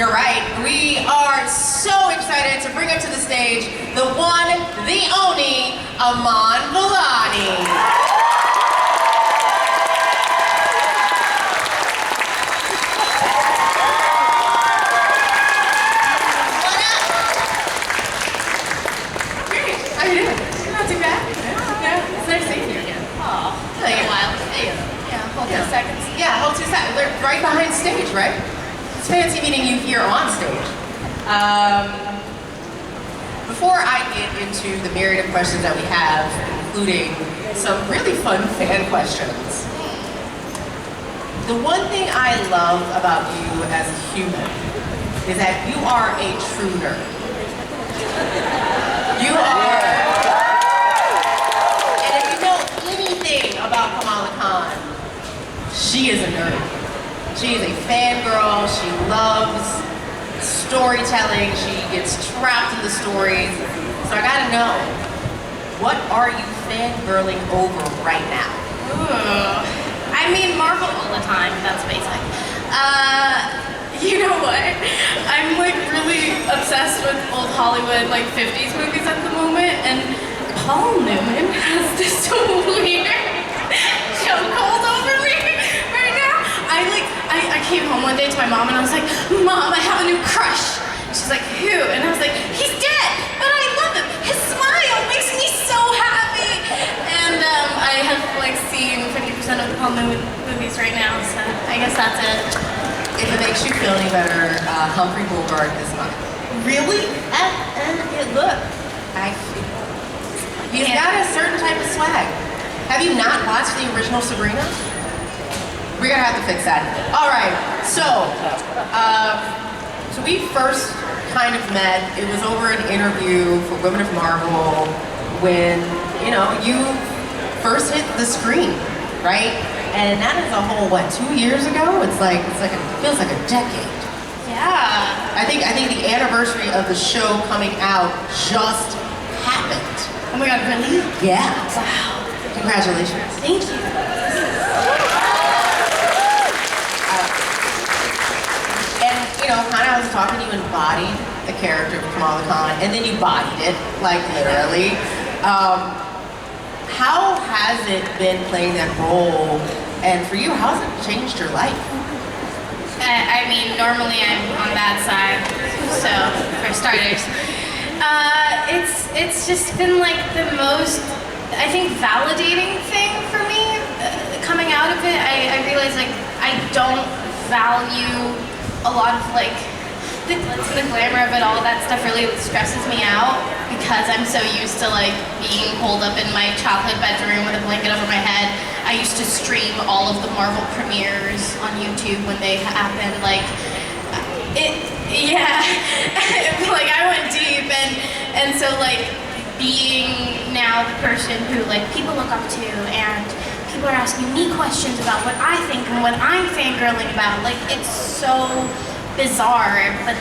You're right. We are so excited to bring up to the stage the one, the only, Iman Vellani. Yeah, hold 2 seconds. They're right behind stage, right? It's fancy meeting you here on stage. Before I get into the myriad of questions that we have, including some really fun fan questions, the one thing I love about you as a human is that you are a true nerd. You are. And if you know anything about Kamala Khan, she is a nerd. She is a fangirl. She loves storytelling. She gets trapped in the stories. So I gotta know, what are you fangirling over right now? Ooh. I mean, Marvel all the time. That's basic. You know what? I'm like really obsessed with old Hollywood, like 50s movies at the moment, and Paul Newman has this weird chokehold over me. I came home one day to my mom and I was like, Mom, I have a new crush. And she's like, who? And I was like, he's dead, but I love him. His smile makes me so happy. And I have like seen 50% of the Paul Newman movies right now, so I guess that's it. If it makes you feel any better, Humphrey Bogart this month. Really? Look, he's got a certain type of swag. Have you not watched the original Sabrina? We're gonna have to fix that. All right, so we first kind of met. It was over an interview for Women of Marvel when, you know, you first hit the screen, right? And that is a whole, what, 2 years ago? It feels like a decade. Yeah. I think the anniversary of the show coming out just happened. Oh my God, really? Yeah. Wow. Congratulations. Thank you. You know, kind of I was talking, you embodied the character of Kamala Khan, and then you bodied it, like literally. How has it been playing that role? And for you, how has it changed your life? I mean, normally I'm on that side, so for starters. It's just been like the most, I think, validating thing for me. Coming out of it, I realized like I don't value a lot of like the glitz and the glamour of it all. That stuff really stresses me out because I'm so used to like being holed up in my childhood bedroom with a blanket over my head. I used to stream all of the Marvel premieres on YouTube when they happened. Like like I went deep, and so like being now the person who like people look up to, and people are asking me questions about what I think and what I'm fangirling about. Like, it's so bizarre, but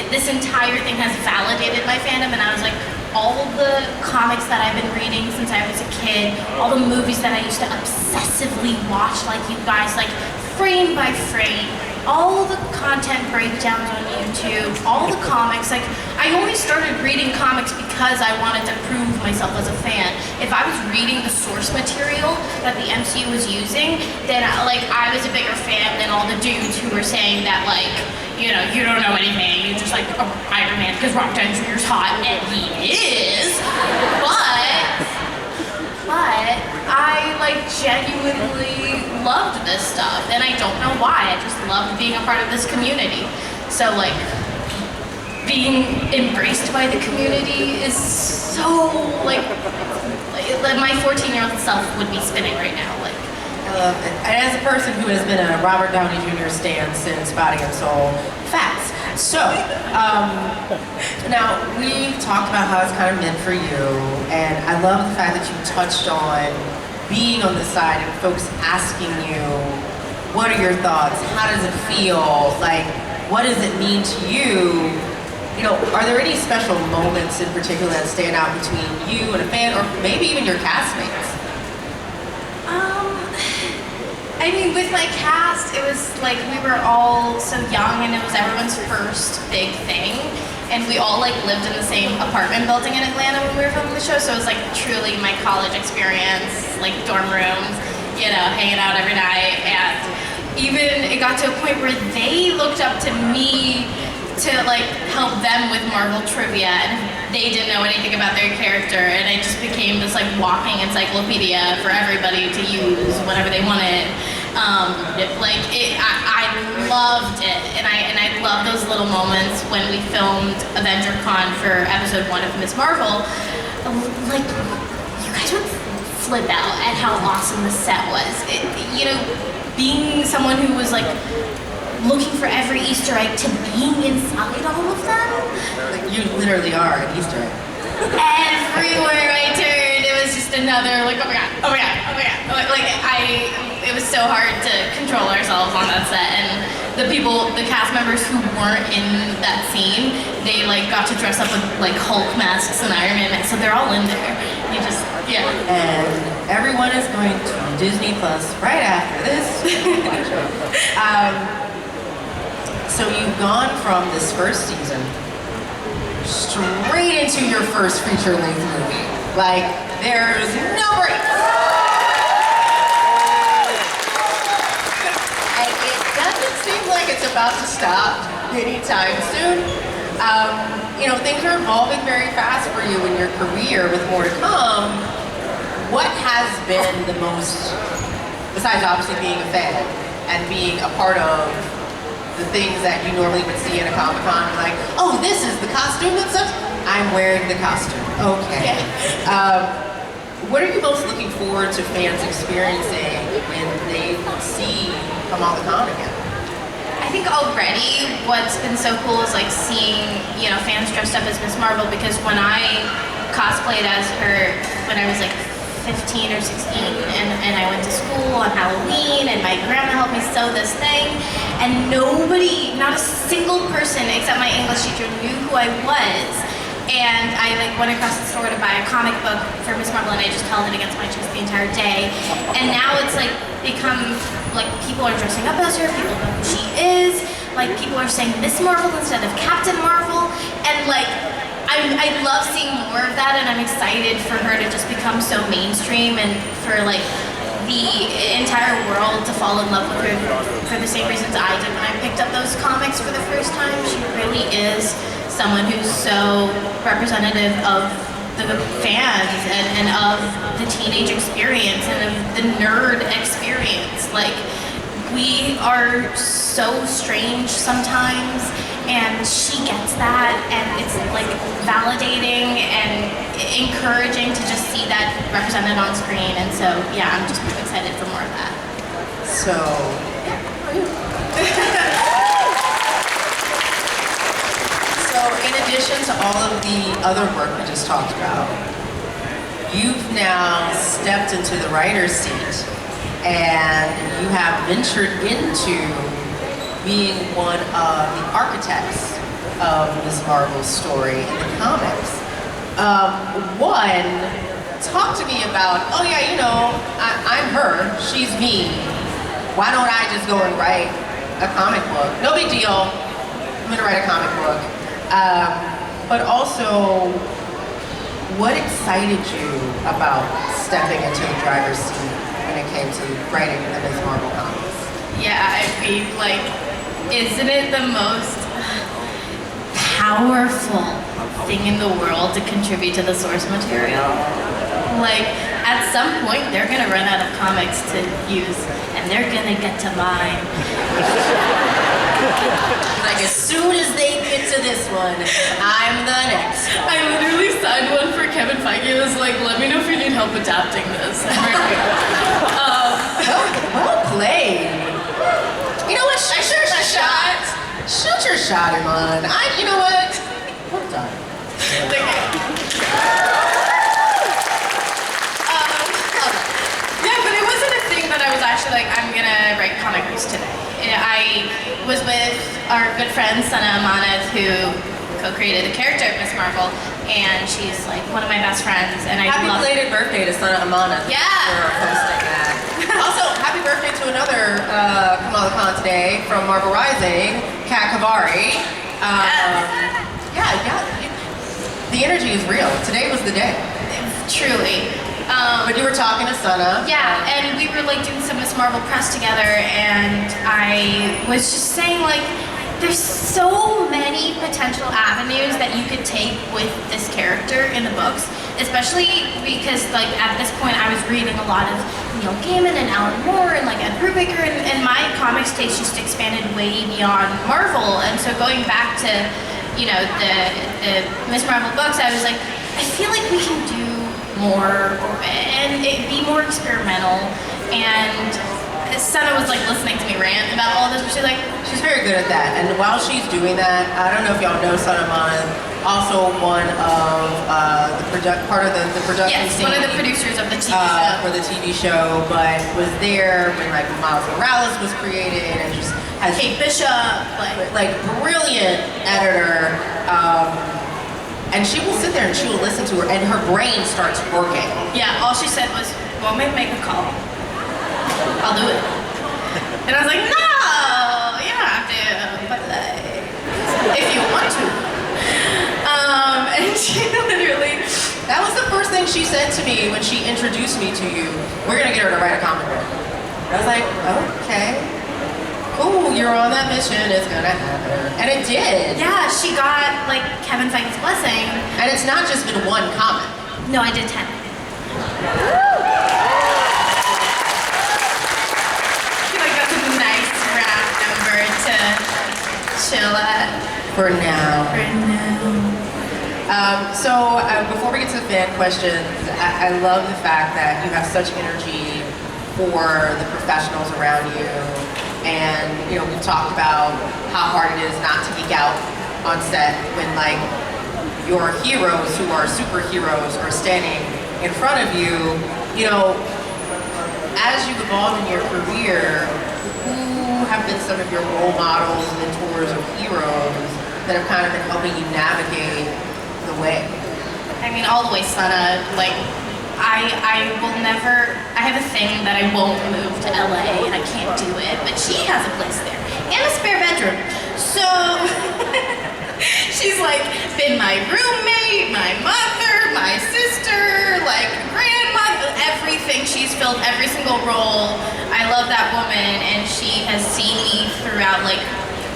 this entire thing has validated my fandom, and I was like, all the comics that I've been reading since I was a kid, all the movies that I used to obsessively watch, like you guys, like frame by frame, all the content breakdowns on YouTube, all the comics, like I only started reading comics because I wanted to prove myself as a fan. If I was reading the source material that the MCU was using, then like I was a bigger fan than all the dudes who were saying that like, you know, you don't know anything, you just like Iron Man because Robert Downey Jr.'s hot, and he is, but I like genuinely loved this stuff, and I don't know why. I just loved being a part of this community. So like being embraced by the community is so like my 14-year-old self would be spinning right now. Like I love it. And as a person who has been a Robert Downey Jr. stan since Body and Soul, facts. So, now we've talked about how it's kind of meant for you, and I love the fact that you touched on being on the side and folks asking you, what are your thoughts? How does it feel? Like, what does it mean to you? You know, are there any special moments in particular that stand out between you and a fan, or maybe even your castmates? I mean, with my cast, it was like we were all so young and it was everyone's first big thing. And we all like lived in the same apartment building in Atlanta when we were filming the show, so it was like truly my college experience, like dorm rooms, you know, hanging out every night. And even it got to a point where they looked up to me to like help them with Marvel trivia, and they didn't know anything about their character, and I just became this like walking encyclopedia for everybody to use whenever they wanted. I loved it, and I love those little moments when we filmed Avenger Con for episode 1 of Miss Marvel. Like, you guys would flip out at how awesome the set was. You know, being someone who was like looking for every Easter egg to being inside all of them. Like, you literally are an Easter egg. Everywhere I turned, it was just another like, oh my god, oh my god, oh my god. It was so hard to control ourselves on that set, and the cast members who weren't in that scene, they like got to dress up with like Hulk masks and Iron Man masks, so they're all in there. You just, yeah. And everyone is going to Disney Plus right after this. So you've gone from this first season straight into your first feature-length movie. Like, there's no break. And it doesn't seem like it's about to stop anytime soon. You know, things are evolving very fast for you in your career with more to come. What has been the most, besides obviously being a fan and being a part of the things that you normally would see in a Comic-Con, like, oh, this is the costume and stuff. I'm wearing the costume. Okay. What are you most looking forward to fans experiencing when they see Kamala Khan again? I think already what's been so cool is like seeing, you know, fans dressed up as Miss Marvel, because when I cosplayed as her when I was like 15 or 16 and I went to school on Halloween, and my grandma helped me sew this thing, and nobody, not a single person except my English teacher knew who I was. And I like went across the store to buy a comic book for Miss Marvel, and I just held it against my chest the entire day. And now it's like become like people are dressing up as her, people know who she is, like people are saying Miss Marvel instead of Captain Marvel, and like I love seeing more of that, and I'm excited for her to just become so mainstream and for like the entire world to fall in love with her for the same reasons I did when I picked up those comics for the first time. She really is someone who's so representative of the fans and of the teenage experience and of the nerd experience. Like, we are so strange sometimes, and she gets that, and it's like validating and encouraging to just see that represented on screen. And so, yeah, I'm just excited for more of that. So, so in addition to all of the other work we just talked about, you've now stepped into the writer's seat, and you have ventured into being one of the architects of Miss Marvel's story in the comics. One, talk to me about, oh yeah, you know, I'm her, she's me. Why don't I just go and write a comic book? No big deal, I'm gonna write a comic book. But also, what excited you about stepping into the driver's seat when it came to writing the Miss Marvel comics? Yeah, I mean, like, isn't it the most powerful thing in the world to contribute to the source material? Like, at some point, they're gonna run out of comics to use, and they're gonna get to mine. Like, as soon as they get to this one, I'm the next one. I literally signed one for Kevin Feige. It was like, let me know if you need help adapting this. Well played. You know what? Shoot your shot. Shoot your shot, Iman. You know what? Well done. Yeah, but it wasn't a thing that I was actually like, I'm gonna write comic books today. I was with our good friend Sana Amanat, who co-created the character of Miss Marvel, and she's like one of my best friends. And I Happy love belated birthday to Sana Amanat. Yeah. For hosting that. Also, happy birthday to another Kamala Khan today from Marvel Rising, Kat Kavari. The energy is real. Today was the day. Truly. But you were talking to Sana. Yeah, and we were like doing some Miss Marvel press together, and I was just saying like, there's so many potential avenues that you could take with this character in the books, especially because like at this point I was reading a lot of Neil Gaiman and Alan Moore and like Ed Brubaker, and my comics taste just expanded way beyond Marvel. And so going back to, you know, the Miss Marvel books, I was like, I feel like we can do more and it be more experimental. And Sana was like listening to me rant about all this, but she's very good at that. And while she's doing that, I don't know if y'all know Sana Mon, also one of part of the production yes, team. One of the producers of the TV show. For the TV show, but was there when like Miles Morales was created, and just has Kate Bishop, like brilliant editor. And she will sit there and she will listen to her, and her brain starts working. Yeah, all she said was, "Want me to make a call? I'll do it." And I was like, "No, you don't have to, but if you want to." And she literally, that was the first thing she said to me when she introduced me to you. We're gonna get her to write a comic book. I was like, okay. Cool, you're on that mission, it's gonna happen. And it did. Yeah, she got like Kevin Feige's blessing. And it's not just been one comic. No, I did 10. I feel like that's a nice round number to chill at. For now. For now. Before we get to the fan questions, I love the fact that you have such energy for the professionals around you. And, you know, we've talked about how hard it is not to geek out on set when, like, your heroes who are superheroes are standing in front of you. You know, as you've evolved in your career, who have been some of your role models, mentors, or heroes that have kind of been helping you navigate the way? I mean, all the way Sana, like, I will never, I have a thing that I won't move to LA and I can't do it, but she has a place there and a spare bedroom. So she's like been my roommate, my mother, my sister, like grandmother, everything. She's filled every single role. I love that woman, and she has seen me throughout. Like,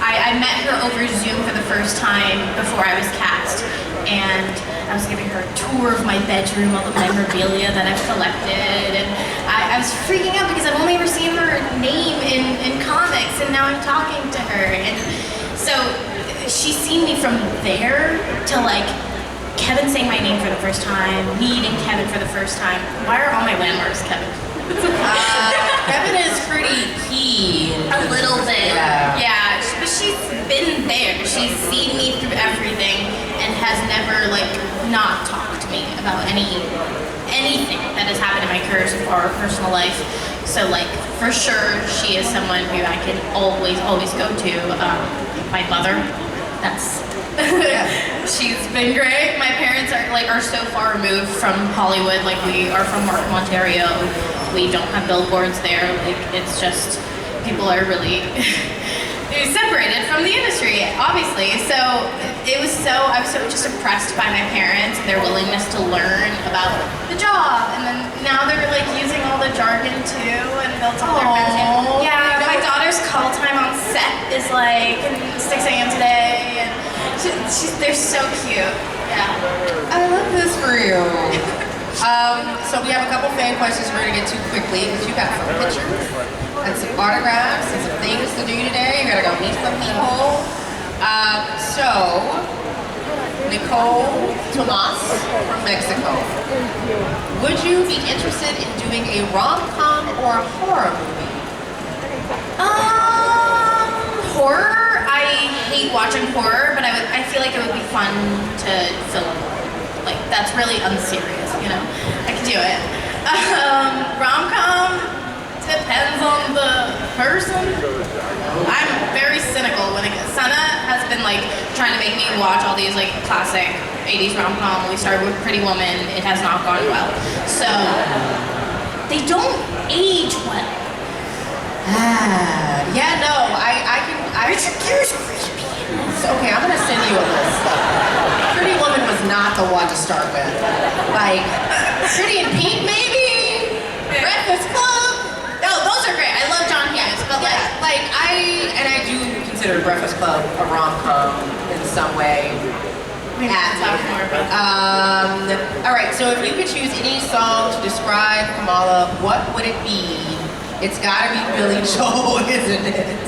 I met her over Zoom for the first time before I was cast, and I was giving her a tour of my bedroom, all the memorabilia that I've collected, and I was freaking out because I've only ever seen her name in comics, and now I'm talking to her. And so she's seen me from there to like Kevin saying my name for the first time, meeting Kevin for the first time. Why are all my landmarks Kevin? Kevin is pretty key. A little bit. Yeah. But she's been there. She's seen me through everything and has never like not talked to me about anything that has happened in my career so far or personal life. So like for sure she is someone who I can always go to. My mother. That's she's been great. My parents are so far removed from Hollywood. Like, we are from Markham, Ontario. We don't have billboards there. Like, it's just people are really separated from the industry, obviously. So I was so just impressed by my parents and their willingness to learn about the job. And then now they're like using all the jargon too, and they'll tell their friends. Yeah, my daughter's call time on set is like 6 a.m. today, and they're so cute. Yeah. I love this for you. So we have a couple fan questions we're gonna get to quickly because you got some pictures and some autographs and some things to do today. You gotta go meet some people. So Nicole Tomas from Mexico. Would you be interested in doing a rom-com or a horror movie? Horror. I hate watching horror, but I feel like it would be fun to film. Like, that's really unserious, you know? I could do it. Rom-com depends on the person. I'm very cynical when Sana has been like trying to make me watch all these like classic 80s rom-com. We started with Pretty Woman. It has not gone well. So they don't age well. Yeah, no, okay, I'm gonna send you a list. Pretty Woman was not the one to start with. Like, Pretty in Pink, maybe? Breakfast Club? No, those are great. I love John Hughes, but I do consider Breakfast Club a rom-com in some way. we have to talk more about that. All right, so if you could choose any song to describe Kamala, what would it be? It's gotta be Billy Joel, isn't it?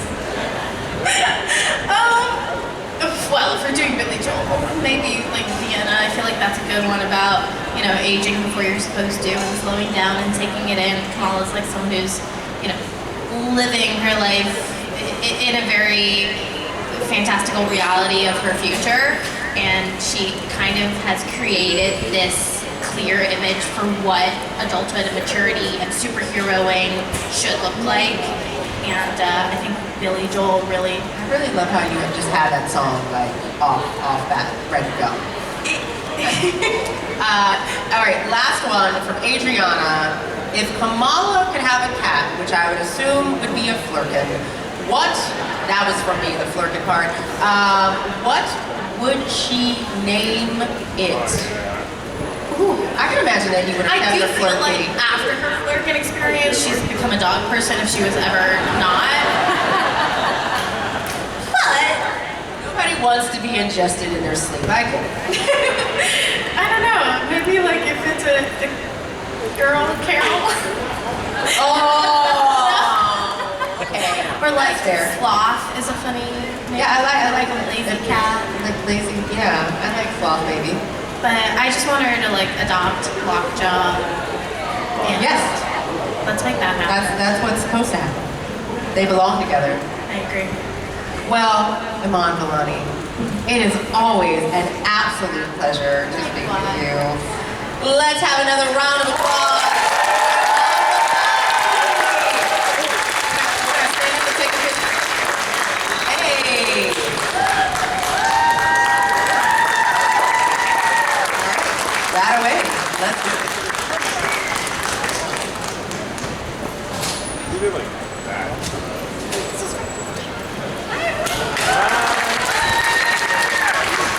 Well, if we're doing Billy Joel, maybe like Vienna. I feel like that's a good one about, you know, aging before you're supposed to and slowing down and taking it in. Kamala's like someone who's, you know, living her life in a very fantastical reality of her future, and she kind of has created this clear image for what adulthood and maturity and superheroing should look like. And I think Billy Joel really... I really love how you just had that song like off bat, ready to go. All right, last one from Adriana. If Kamala could have a cat, which I would assume would be a Flurkin, that was from me, the Flurkin part, what would she name it? Ooh, I can imagine that you would have I kept do a feel like Flurkin. after her Flurkin experience, she's become a dog person if she was ever not. But Nobody wants to be ingested in their sleep. I get it. I don't know. Maybe like if it's a girl Carol. Oh. Okay. Or like That's fair. Sloth is a funny name. Yeah, I like Lazy cat. Like lazy. Yeah, I like Sloth Baby. But I just want her to like adopt Lockjaw. And Yes, let's make that happen. that's what's supposed to happen. They belong together. I agree. Well, Iman Vellani, it is always an absolute pleasure to speak with you. Let's have another round of applause. Hey. That away. Let's do it. You did like